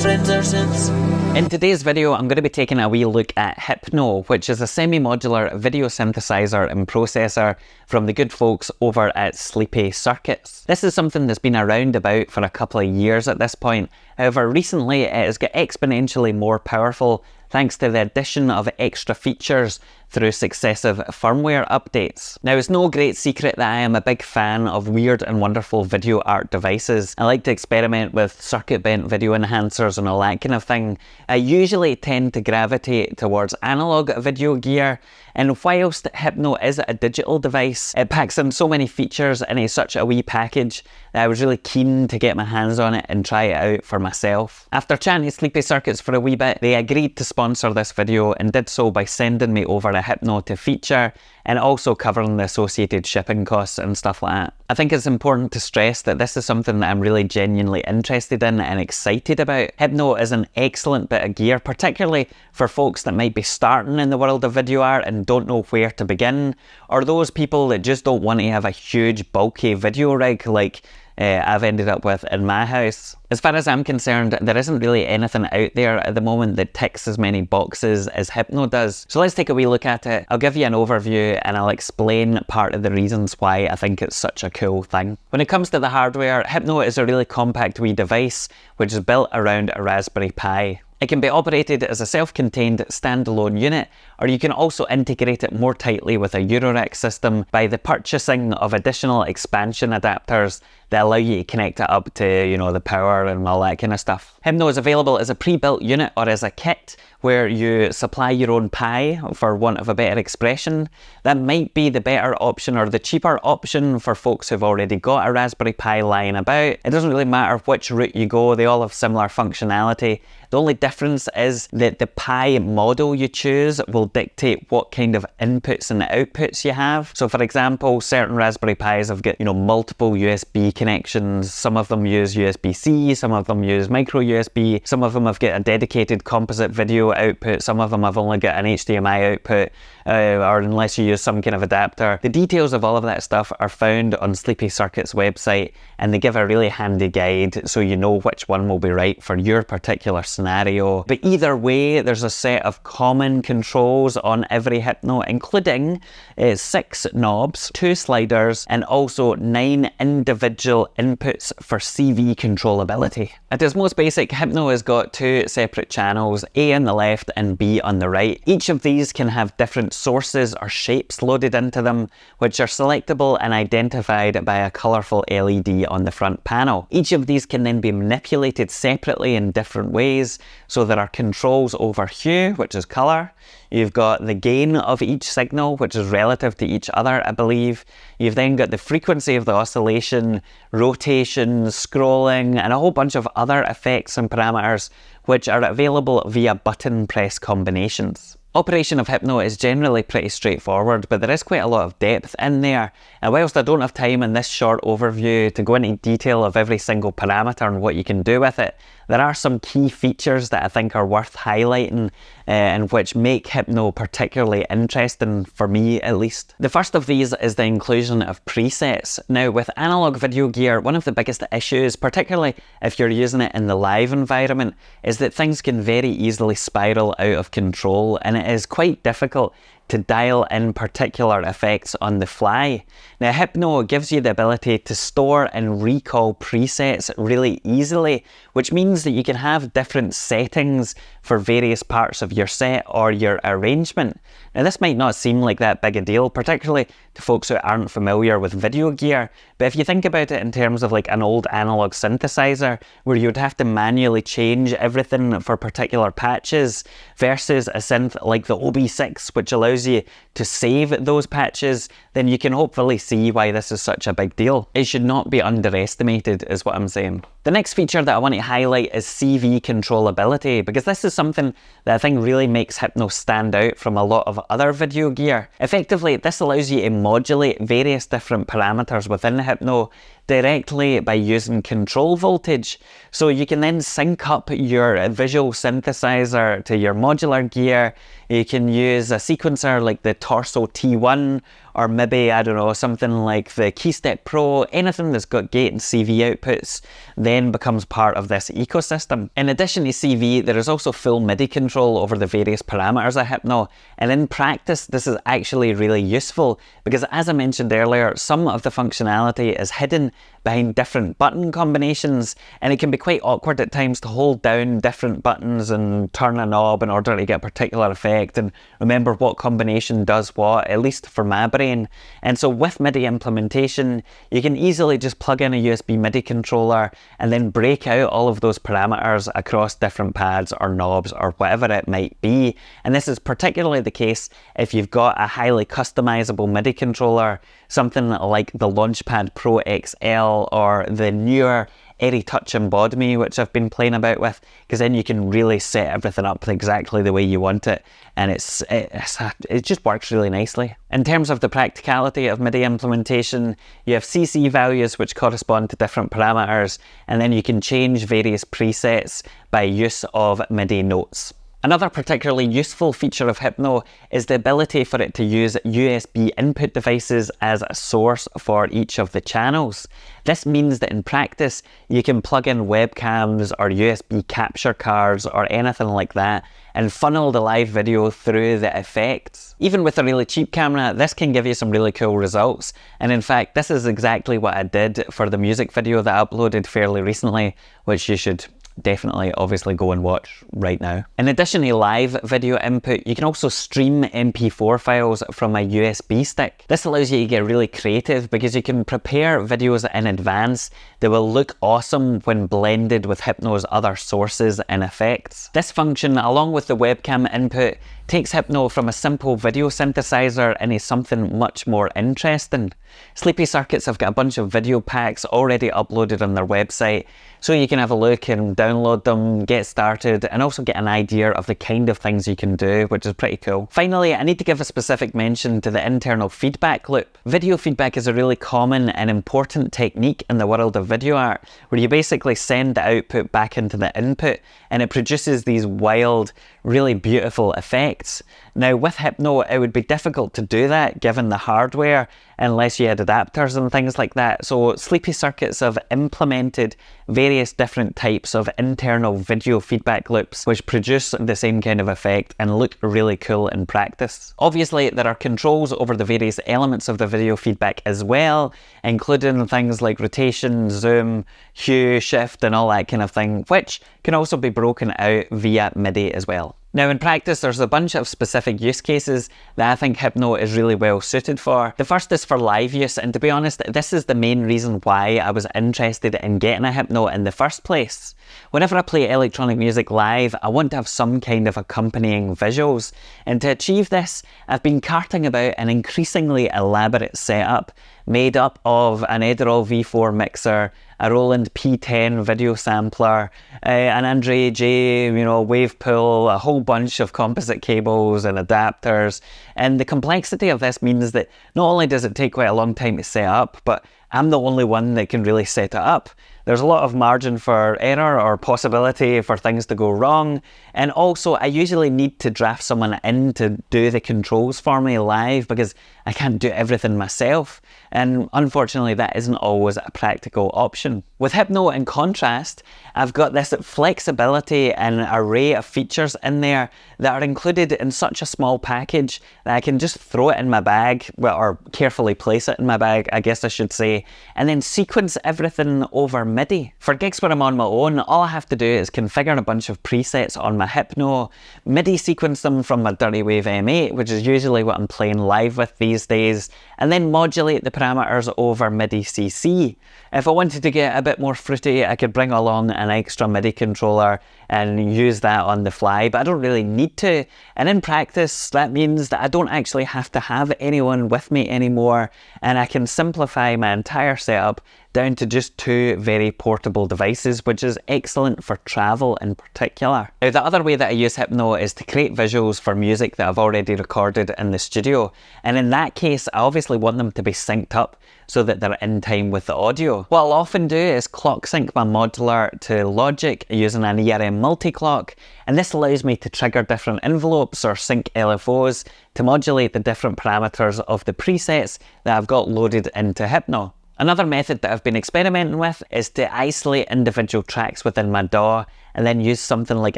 friends are synths. In today's video, I'm going to be taking a wee look at Hypno, which is a semi-modular video synthesizer and processor from the good folks over at Sleepy Circuits. This is something that's been around about for a couple of years at this point. However, recently it has got exponentially more powerful thanks to the addition of extra features through successive firmware updates. Now, it's no great secret that I am a big fan of weird and wonderful video art devices. I like to experiment with circuit bent video enhancers and all that kind of thing. I usually tend to gravitate towards analog video gear, and whilst Hypno is a digital device, it packs in so many features and it's such a wee package that I was really keen to get my hands on it and try it out for myself. After chatting to Sleepy Circuits for a wee bit, they agreed to sponsor this video and did so by sending me over a Hypno to feature and also covering the associated shipping costs and stuff like that. I think it's important to stress that this is something that I'm really genuinely interested in and excited about. Hypno is an excellent bit of gear, particularly for folks that might be starting in the world of video art and don't know where to begin, or those people that just don't want to have a huge bulky video rig like I've ended up with in my house. As far as I'm concerned, there isn't really anything out there at the moment that ticks as many boxes as Hypno does. So let's take a wee look at it. I'll give you an overview and I'll explain part of the reasons why I think it's such a cool thing. When it comes to the hardware, Hypno is a really compact wee device which is built around a Raspberry Pi. It can be operated as a self-contained standalone unit, or you can also integrate it more tightly with a Eurorack system by the purchasing of additional expansion adapters that allow you to connect it up to, you know, the power and all that kind of stuff. Hypno is available as a pre-built unit or as a kit where you supply your own Pi, for want of a better expression. That might be the better option or the cheaper option for folks who've already got a Raspberry Pi lying about. It doesn't really matter which route you go, they all have similar functionality. The only difference is that the Pi model you choose will dictate what kind of inputs and outputs you have. So for example, certain Raspberry Pis have got, you know, multiple USB connections. Some of them use USB-C, some of them use micro USB, some of them have got a dedicated composite video output, some of them have only got an HDMI output, or unless you use some kind of adapter. The details of all of that stuff are found on Sleepy Circuits website, and they give a really handy guide so you know which one will be right for your particular scenario. But either way, there's a set of common controls on every Hypno, including 6 knobs, 2 sliders, and also 9 individual inputs for CV controllability. At its most basic, Hypno has got 2 separate channels, A on the left and B on the right. Each of these can have different sources or shapes loaded into them, which are selectable and identified by a colourful LED on the front panel. Each of these can then be manipulated separately in different ways. So there are controls over hue, which is colour. You've got the gain of each signal, which is relative to each other, I believe. You've then got the frequency of the oscillation, rotation, scrolling, and a whole bunch of other effects and parameters, which are available via button press combinations. Operation of Hypno is generally pretty straightforward, but there is quite a lot of depth in there. And whilst I don't have time in this short overview to go into detail of every single parameter and what you can do with it, there are some key features that I think are worth highlighting and which make Hypno particularly interesting, for me at least. The first of these is the inclusion of presets. Now, with analog video gear, one of the biggest issues, particularly if you're using it in the live environment, is that things can very easily spiral out of control, and it is quite difficult to dial in particular effects on the fly. Now, Hypno gives you the ability to store and recall presets really easily, which means that you can have different settings for various parts of your set or your arrangement. Now, this might not seem like that big a deal, particularly to folks who aren't familiar with video gear, but if you think about it in terms of like an old analog synthesizer where you'd have to manually change everything for particular patches versus a synth like the OB6, which allows you to save those patches, then you can hopefully see why this is such a big deal. It should not be underestimated, is what I'm saying. The next feature that I want to highlight is CV controllability, because this is something that I think really makes Hypno stand out from a lot of other video gear. Effectively, this allows you to modulate various different parameters within Hypno directly by using control voltage. So you can then sync up your visual synthesizer to your modular gear. You can use a sequencer like the Torso T1, or maybe, I don't know, something like the KeyStep Pro, anything that's got gate and CV outputs then becomes part of this ecosystem. In addition to CV, there is also full MIDI control over the various parameters of Hypno, and in practice this is actually really useful because, as I mentioned earlier, some of the functionality is hidden behind different button combinations, and it can be quite awkward at times to hold down different buttons and turn a knob in order to get a particular effect and remember what combination does what, at least for my brain. And so with MIDI implementation, you can easily just plug in a USB MIDI controller and then break out all of those parameters across different pads or knobs or whatever it might be. And this is particularly the case if you've got a highly customizable MIDI controller, something like the Launchpad Pro XL or the newer Airy Touch Embody Me, which I've been playing about with, because then you can really set everything up exactly the way you want it, and it just works really nicely. In terms of the practicality of MIDI implementation, you have CC values which correspond to different parameters, and then you can change various presets by use of MIDI notes. Another particularly useful feature of Hypno is the ability for it to use USB input devices as a source for each of the channels. This means that in practice, you can plug in webcams or USB capture cards or anything like that and funnel the live video through the effects. Even with a really cheap camera, this can give you some really cool results. And in fact, this is exactly what I did for the music video that I uploaded fairly recently, which you should definitely obviously go and watch right now. In addition to live video input, you can also stream MP4 files from a USB stick. This allows you to get really creative because you can prepare videos in advance that will look awesome when blended with Hypno's other sources and effects. This function, along with the webcam input, takes Hypno from a simple video synthesizer into something much more interesting. Sleepy Circuits have got a bunch of video packs already uploaded on their website, so you can have a look and download them, get started, and also get an idea of the kind of things you can do, which is pretty cool. Finally, I need to give a specific mention to the internal feedback loop. Video feedback is a really common and important technique in the world of video art, where you basically send the output back into the input, and it produces these wild, really beautiful effects. Now with Hypno, it would be difficult to do that given the hardware, unless you had adapters and things like that. So Sleepy Circuits have implemented various different types of internal video feedback loops which produce the same kind of effect and look really cool in practice. Obviously, there are controls over the various elements of the video feedback as well, including things like rotation, zoom, hue, shift, and all that kind of thing, which can also be broken out via MIDI as well. Now in practice, there's a bunch of specific use cases that I think Hypno is really well suited for. The first is for live use, and to be honest, this is the main reason why I was interested in getting a Hypno in the first place. Whenever I play electronic music live, I want to have some kind of accompanying visuals, and to achieve this, I've been carting about an increasingly elaborate setup made up of an Edirol V4 mixer, a Roland P10 video sampler, an Andre J, wave pool, a whole bunch of composite cables and adapters. And the complexity of this means that not only does it take quite a long time to set up, but I'm the only one that can really set it up. There's a lot of margin for error or possibility for things to go wrong. And also, I usually need to draft someone in to do the controls for me live because I can't do everything myself. And unfortunately, that isn't always a practical option. With Hypno, in contrast, I've got this flexibility and array of features in there that are included in such a small package that I can just throw it in my bag, or carefully place it in my bag, I guess I should say, and then sequence everything over MIDI. For gigs where I'm on my own, all I have to do is configure a bunch of presets on my Hypno, MIDI sequence them from my Dirty Wave M8, which is usually what I'm playing live with these days, and then modulate the parameters over MIDI CC. If I wanted to get a bit more fruity, I could bring along an extra MIDI controller and use that on the fly, but I don't really need to. And in practice, that means that I don't actually have to have anyone with me anymore, and I can simplify my entire setup down to just 2 very portable devices, which is excellent for travel in particular. Now, the other way that I use Hypno is to create visuals for music that I've already recorded in the studio, and in that case I obviously want them to be synced up so that they're in time with the audio. What I'll often do is clock sync my modular to Logic using an ERM multi-clock, and this allows me to trigger different envelopes or sync LFOs to modulate the different parameters of the presets that I've got loaded into Hypno. Another method that I've been experimenting with is to isolate individual tracks within my DAW and then use something like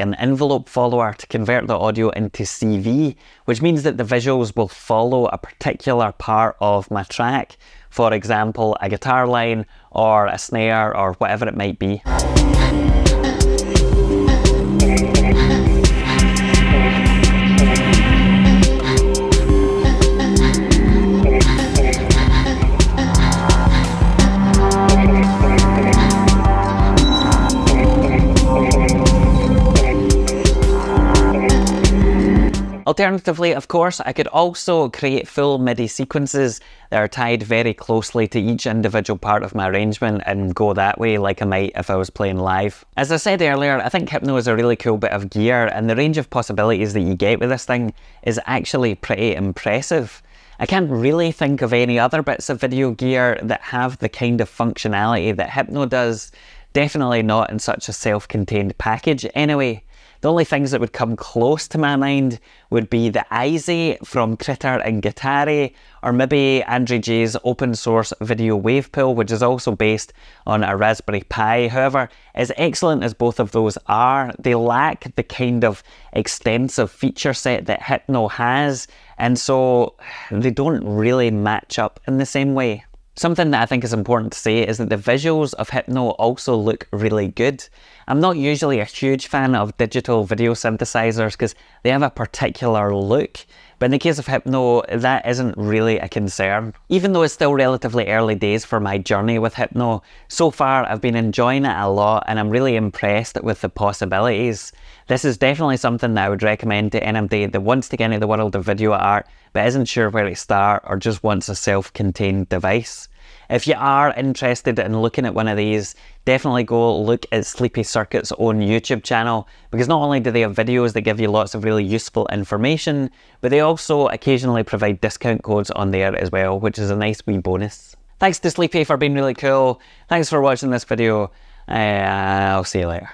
an envelope follower to convert the audio into CV, which means that the visuals will follow a particular part of my track. For example, a guitar line or a snare or whatever it might be. Alternatively, of course, I could also create full MIDI sequences that are tied very closely to each individual part of my arrangement and go that way like I might if I was playing live. As I said earlier, I think Hypno is a really cool bit of gear, and the range of possibilities that you get with this thing is actually pretty impressive. I can't really think of any other bits of video gear that have the kind of functionality that Hypno does, definitely not in such a self-contained package anyway. The only things that would come close to my mind would be the Izzy from Critter and Guitari, or maybe Andrew J's open source video wave pool, which is also based on a Raspberry Pi. However, as excellent as both of those are, they lack the kind of extensive feature set that Hypno has, and so they don't really match up in the same way. Something that I think is important to say is that the visuals of Hypno also look really good. I'm not usually a huge fan of digital video synthesizers because they have a particular look, but in the case of Hypno, that isn't really a concern. Even though it's still relatively early days for my journey with Hypno, so far I've been enjoying it a lot and I'm really impressed with the possibilities. This is definitely something that I would recommend to anybody that wants to get into the world of video art but isn't sure where to start or just wants a self-contained device. If you are interested in looking at one of these, definitely go look at Sleepy Circuits' own YouTube channel, because not only do they have videos that give you lots of really useful information, but they also occasionally provide discount codes on there as well, which is a nice wee bonus. Thanks to Sleepy for being really cool. Thanks for watching this video. I'll see you later.